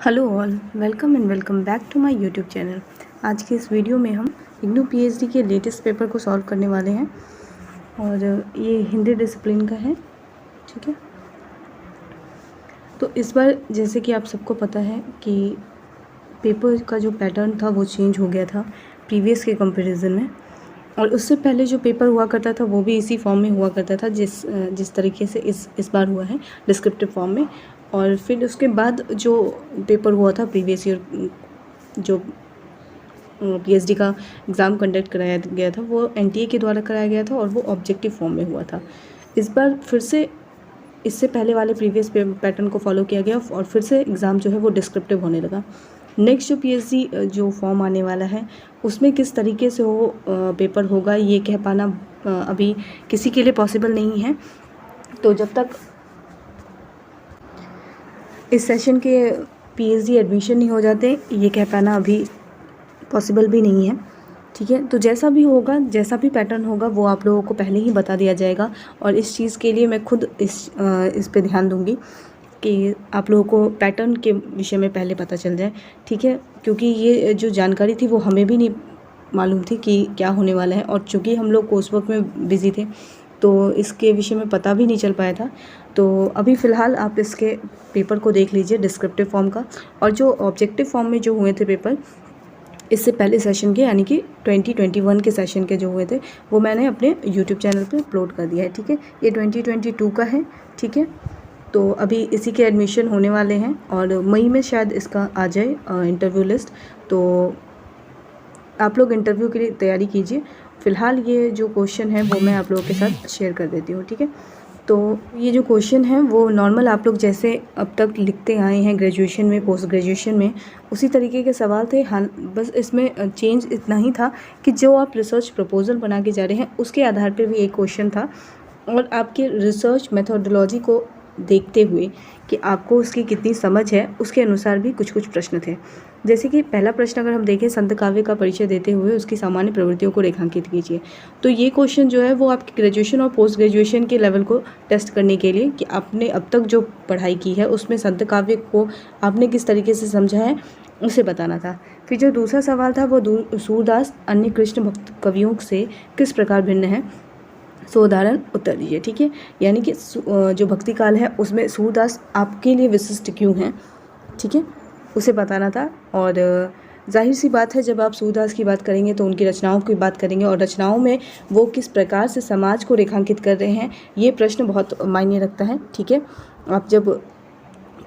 Hello all, welcome and welcome back to my YouTube channel. आज के इस video में हम इग्नू पीएचडी के लेटेस्ट पेपर को सॉल्व करने वाले हैं और ये हिंदी डिसिप्लिन का है। ठीक है, तो इस बार जैसे कि आप सबको पता है कि पेपर का जो पैटर्न था वो चेंज हो गया था प्रीवियस के कंपैरिजन में। और उससे पहले जो पेपर हुआ करता था वो भी इसी फॉर्म में हुआ करता था जिस तरीके से इस बार हुआ है, डिस्क्रिप्टिव फॉर्म में। और फिर उसके बाद जो पेपर हुआ था प्रीवियस ईयर, जो पीएचडी का एग्ज़ाम कंडक्ट कराया गया था वो एनटीए के द्वारा कराया गया था और वो ऑब्जेक्टिव फॉर्म में हुआ था। इस बार फिर से इससे पहले वाले प्रीवियस पैटर्न को फॉलो किया गया और फिर से एग्ज़ाम जो है वो डिस्क्रिप्टिव होने लगा। नेक्स्ट जो पीएचडी जो फॉर्म आने वाला है उसमें किस तरीके से वो पेपर होगा ये कह पाना अभी किसी के लिए पॉसिबल नहीं है। तो जब तक इस सेशन के पीएचडी एडमिशन नहीं हो जाते ये कह पाना अभी पॉसिबल भी नहीं है। ठीक है, तो जैसा भी होगा, जैसा भी पैटर्न होगा वो आप लोगों को पहले ही बता दिया जाएगा और इस चीज़ के लिए मैं खुद इस पे ध्यान दूंगी कि आप लोगों को पैटर्न के विषय में पहले पता चल जाए। ठीक है, क्योंकि ये जो जानकारी थी वो हमें भी नहीं मालूम थी कि क्या होने वाला है और चूँकि हम लोग कोर्स वर्क में बिज़ी थे तो इसके विषय में पता भी नहीं चल पाया था। तो अभी फ़िलहाल आप इसके पेपर को देख लीजिए, डिस्क्रिप्टिव फॉर्म का। और जो ऑब्जेक्टिव फॉर्म में जो हुए थे पेपर इससे पहले सेशन के, यानी कि 2021 के सेशन के जो हुए थे वो मैंने अपने यूट्यूब चैनल पे अपलोड कर दिया है। ठीक है, ये 2022 का है। ठीक है, तो अभी इसी के एडमिशन होने वाले हैं और मई में शायद इसका आ जाए इंटरव्यू लिस्ट। तो आप लोग इंटरव्यू के लिए तैयारी कीजिए। फ़िलहाल ये जो क्वेश्चन है वो मैं आप लोगों के साथ शेयर कर देती हूँ। ठीक है, तो ये जो क्वेश्चन है वो नॉर्मल आप लोग जैसे अब तक लिखते आए हैं ग्रेजुएशन में, पोस्ट ग्रेजुएशन में, उसी तरीके के सवाल थे। हाँ, बस इसमें चेंज इतना ही था कि जो आप रिसर्च प्रपोजल बना के जा रहे हैं उसके आधार पर भी एक क्वेश्चन था और आपके रिसर्च मेथोडोलॉजी को देखते हुए कि आपको उसकी कितनी समझ है उसके अनुसार भी कुछ कुछ प्रश्न थे। जैसे कि पहला प्रश्न अगर हम देखें, संत काव्य का परिचय देते हुए उसकी सामान्य प्रवृत्तियों को रेखांकित कीजिए। तो ये क्वेश्चन जो है वो आपकी ग्रेजुएशन और पोस्ट ग्रेजुएशन के लेवल को टेस्ट करने के लिए कि आपने अब तक जो पढ़ाई की है उसमें संत काव्य को आपने किस तरीके से समझा है उसे बताना था। फिर जो दूसरा सवाल था वो सूरदास अन्य कृष्ण भक्त कवियों से किस प्रकार भिन्न है, सो उदाहरण उत्तर दीजिए। ठीक है, यानी कि जो भक्ति काल है उसमें सूरदास आपके लिए विशिष्ट क्यों हैं, ठीक है, उसे बताना था। और जाहिर सी बात है जब आप सूरदास की बात करेंगे तो उनकी रचनाओं की बात करेंगे और रचनाओं में वो किस प्रकार से समाज को रेखांकित कर रहे हैं ये प्रश्न बहुत मायने रखता है। ठीक है, आप जब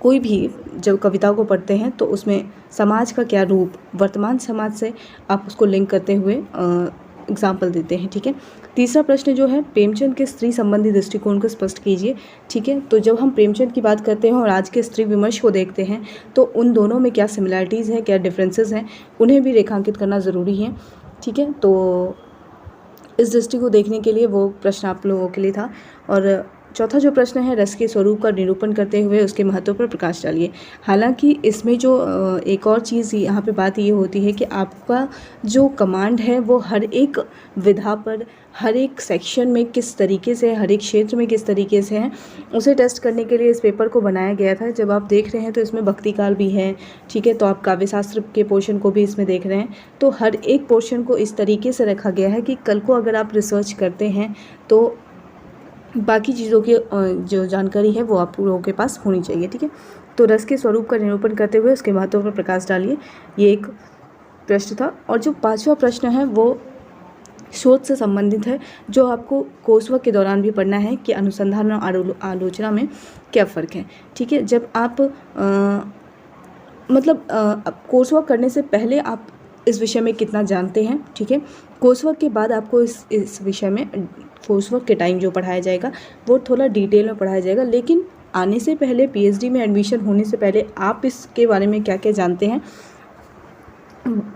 कोई भी जब कविताओं को पढ़ते हैं तो उसमें समाज का क्या रूप, वर्तमान समाज से आप उसको लिंक करते हुए एग्जाम्पल देते हैं। ठीक है, तीसरा प्रश्न जो है प्रेमचंद के स्त्री संबंधी दृष्टिकोण को स्पष्ट कीजिए। ठीक है, तो जब हम प्रेमचंद की बात करते हैं और आज के स्त्री विमर्श को देखते हैं तो उन दोनों में क्या सिमिलैरिटीज़ हैं, क्या डिफरेंसेस हैं, उन्हें भी रेखांकित करना ज़रूरी है। ठीक है, तो इस दृष्टि को देखने के लिए वो प्रश्न आप लोगों के लिए था। और चौथा जो प्रश्न है, रस के स्वरूप का निरूपण करते हुए उसके महत्व पर प्रकाश डालिए। हालांकि इसमें जो एक और चीज़ यहाँ पे बात ये होती है कि आपका जो कमांड है वो हर एक विधा पर, हर एक सेक्शन में किस तरीके से, हर एक क्षेत्र में किस तरीके से है, उसे टेस्ट करने के लिए इस पेपर को बनाया गया था। जब आप देख रहे हैं तो इसमें भक्ति काल भी है। ठीक है, तो आप काव्यशास्त्र के पोर्शन को भी इसमें देख रहे हैं। तो हर एक पोर्शन को इस तरीके से रखा गया है कि कल को अगर आप रिसर्च करते हैं तो बाकी चीज़ों की जो जानकारी है वो आप लोगों के पास होनी चाहिए। ठीक है, तो रस के स्वरूप का निरूपण करते हुए उसके महत्व पर प्रकाश डालिए, ये एक प्रश्न था। और जो पांचवा प्रश्न है वो शोध से संबंधित है, जो आपको कोर्स वर्क के दौरान भी पढ़ना है कि अनुसंधान और आलोचना में क्या फ़र्क है। ठीक है, जब आप कोर्स वर्क करने से पहले आप इस विषय में कितना जानते हैं। ठीक है, कोर्स वर्क के बाद आपको इस विषय में कोर्स वर्क के टाइम जो पढ़ाया जाएगा वो थोड़ा डिटेल में पढ़ाया जाएगा, लेकिन आने से पहले पीएचडी में एडमिशन होने से पहले आप इसके बारे में क्या क्या जानते हैं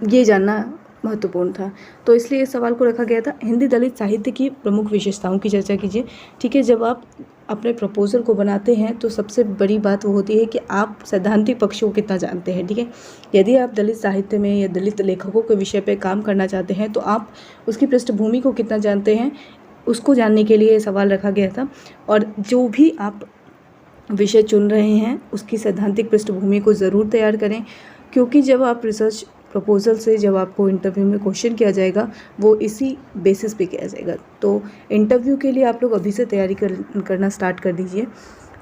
ये जानना महत्वपूर्ण था। तो इसलिए इस सवाल को रखा गया था। हिंदी दलित साहित्य की प्रमुख विशेषताओं की चर्चा कीजिए। ठीक है, जब आप अपने प्रपोजल को बनाते हैं तो सबसे बड़ी बात वो होती है कि आप सैद्धांतिक पक्ष को कितना जानते हैं। ठीक है, यदि आप दलित साहित्य में या दलित लेखकों के विषय पर काम करना चाहते हैं तो आप उसकी पृष्ठभूमि को कितना जानते हैं उसको जानने के लिए सवाल रखा गया था। और जो भी आप विषय चुन रहे हैं उसकी सैद्धांतिक पृष्ठभूमि को ज़रूर तैयार करें, क्योंकि जब आप रिसर्च प्रपोज़ल से जब आपको इंटरव्यू में क्वेश्चन किया जाएगा वो इसी बेसिस पे किया जाएगा। तो इंटरव्यू के लिए आप लोग अभी से तैयारी करना स्टार्ट कर दीजिए।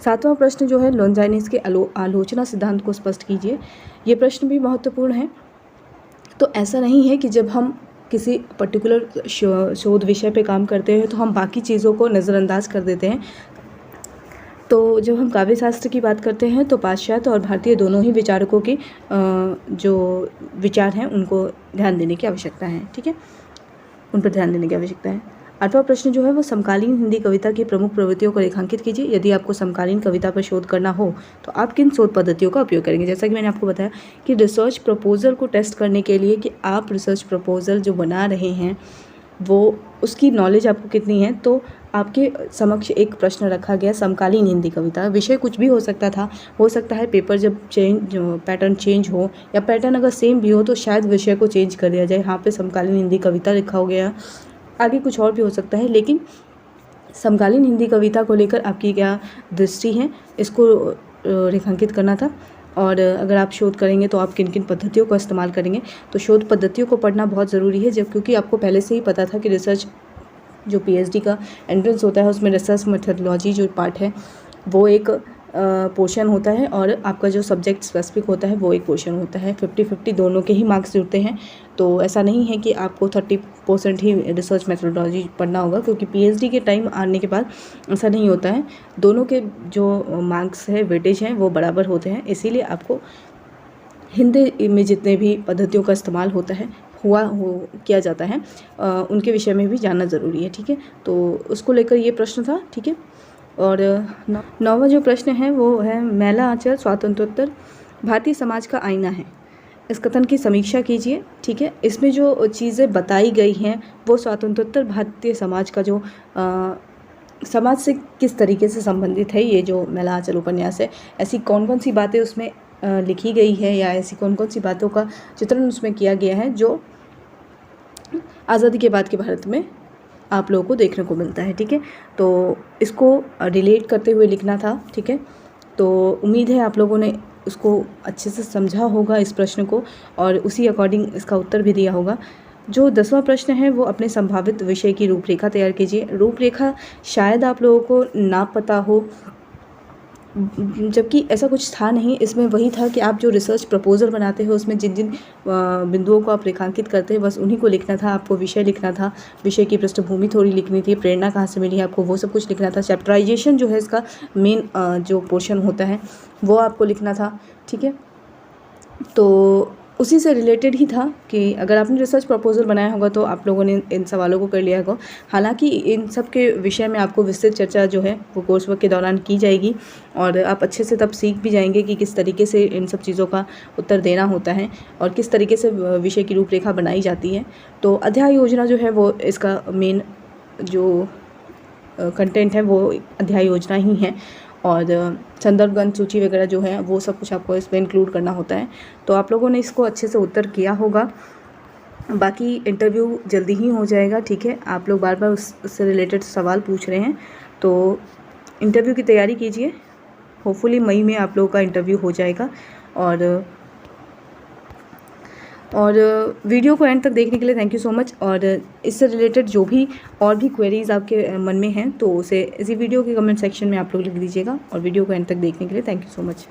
7वां प्रश्न जो है, लोनजाइनिस के आलोचना सिद्धांत को स्पष्ट कीजिए। ये प्रश्न भी महत्वपूर्ण है। तो ऐसा नहीं है कि जब हम किसी पर्टिकुलर शोध विषय पे काम करते हैं तो हम बाकी चीज़ों को नज़रअंदाज कर देते हैं। तो जब हम काव्य शास्त्र की बात करते हैं तो पाश्चात्य और भारतीय दोनों ही विचारकों के जो विचार हैं उनको ध्यान देने की आवश्यकता है, ठीक है, उन पर ध्यान देने की आवश्यकता है। 8वां प्रश्न जो है वो समकालीन हिंदी कविता की प्रमुख प्रवृत्तियों को रेखांकित कीजिए। यदि आपको समकालीन कविता पर शोध करना हो तो आप किन शोध पद्धतियों का उपयोग करेंगे। जैसा कि मैंने आपको बताया कि रिसर्च प्रपोजल को टेस्ट करने के लिए कि आप रिसर्च प्रपोजल जो बना रहे हैं वो उसकी नॉलेज आपको कितनी है, तो आपके समक्ष एक प्रश्न रखा गया समकालीन हिंदी कविता। विषय कुछ भी हो सकता था, हो सकता है पेपर जब पैटर्न चेंज हो या पैटर्न अगर सेम भी हो तो शायद विषय को चेंज कर दिया जाए। यहाँ पे समकालीन हिंदी कविता लिखा हो गया, आगे कुछ और भी हो सकता है, लेकिन समकालीन हिंदी कविता को लेकर आपकी क्या दृष्टि है इसको रेखांकित करना था। और अगर आप शोध करेंगे तो आप किन किन पद्धतियों का इस्तेमाल करेंगे। तो शोध पद्धतियों को पढ़ना बहुत ज़रूरी है, जब क्योंकि आपको पहले से ही पता था कि रिसर्च जो पीएचडी का एंट्रेंस होता है उसमें रिसर्च मेथडोलॉजी जो पार्ट है वो एक पोर्शन होता है और आपका जो सब्जेक्ट स्पेसिफिक होता है वो एक पोर्शन होता है। 50-50 दोनों के ही मार्क्स जुड़ते हैं। तो ऐसा नहीं है कि आपको 30% ही रिसर्च मेथडोलॉजी पढ़ना होगा, क्योंकि पीएचडी के टाइम आने के बाद ऐसा नहीं होता है। दोनों के जो मार्क्स है, वेटेज हैं, वो बराबर होते हैं। इसीलिए आपको हिंदी में जितने भी पद्धतियों का इस्तेमाल होता है किया जाता है उनके विषय में भी जानना ज़रूरी है, ठीक है। तो उसको लेकर ये प्रश्न था, ठीक है। और 9वां जो प्रश्न है वो है, मैला आंचल स्वातंत्रोत्तर भारतीय समाज का आईना है। इस कथन की समीक्षा कीजिए, ठीक है। इसमें जो चीज़ें बताई गई हैं वो स्वातंत्रोत्तर भारतीय समाज का जो समाज से किस तरीके से संबंधित है, ये जो मैला आंचल उपन्यास है, ऐसी कौन कौन सी बातें उसमें लिखी गई है या ऐसी कौन कौन सी बातों का चित्रण उसमें किया गया है जो आज़ादी के बाद के भारत में आप लोगों को देखने को मिलता है, ठीक है। तो इसको रिलेट करते हुए लिखना था, ठीक है। तो उम्मीद है आप लोगों ने उसको अच्छे से समझा होगा इस प्रश्न को और उसी अकॉर्डिंग इसका उत्तर भी दिया होगा। जो 10वां प्रश्न है वो अपने संभावित विषय की रूपरेखा तैयार कीजिए। रूपरेखा शायद आप लोगों को ना पता हो, जबकि ऐसा कुछ था नहीं। इसमें वही था कि आप जो रिसर्च प्रपोजल बनाते हो उसमें जिन जिन बिंदुओं को आप रेखांकित करते हैं बस उन्हीं को लिखना था। आपको विषय लिखना था, विषय की पृष्ठभूमि थोड़ी लिखनी थी, प्रेरणा कहाँ से मिली आपको, वो सब कुछ लिखना था। चैप्टराइजेशन जो है इसका मेन जो पोर्शन होता है वो आपको लिखना था, ठीक है। तो उसी से रिलेटेड ही था कि अगर आपने रिसर्च प्रपोजल बनाया होगा तो आप लोगों ने इन सवालों को कर लिया होगा। हालांकि इन सब के विषय में आपको विस्तृत चर्चा जो है वो कोर्स वर्क के दौरान की जाएगी और आप अच्छे से तब सीख भी जाएंगे कि किस तरीके से इन सब चीज़ों का उत्तर देना होता है और किस तरीके से विषय की रूपरेखा बनाई जाती है। तो अध्याय योजना जो है वो इसका मेन जो कंटेंट है वो अध्याय योजना ही है और संदर्भ ग्रंथ सूची वगैरह जो है वो सब कुछ आपको इसमें इंक्लूड करना होता है। तो आप लोगों ने इसको अच्छे से उत्तर किया होगा। बाकी इंटरव्यू जल्दी ही हो जाएगा, ठीक है। आप लोग बार बार उससे रिलेटेड सवाल पूछ रहे हैं तो इंटरव्यू की तैयारी कीजिए। होपफुली मई में आप लोगों का इंटरव्यू हो जाएगा। और वीडियो को एंड तक देखने के लिए थैंक यू सो मच। और इससे रिलेटेड जो भी और भी क्वेरीज़ आपके मन में हैं तो उसे इसी वीडियो के कमेंट सेक्शन में आप लोग लिख दीजिएगा। और वीडियो को एंड तक देखने के लिए थैंक यू सो मच।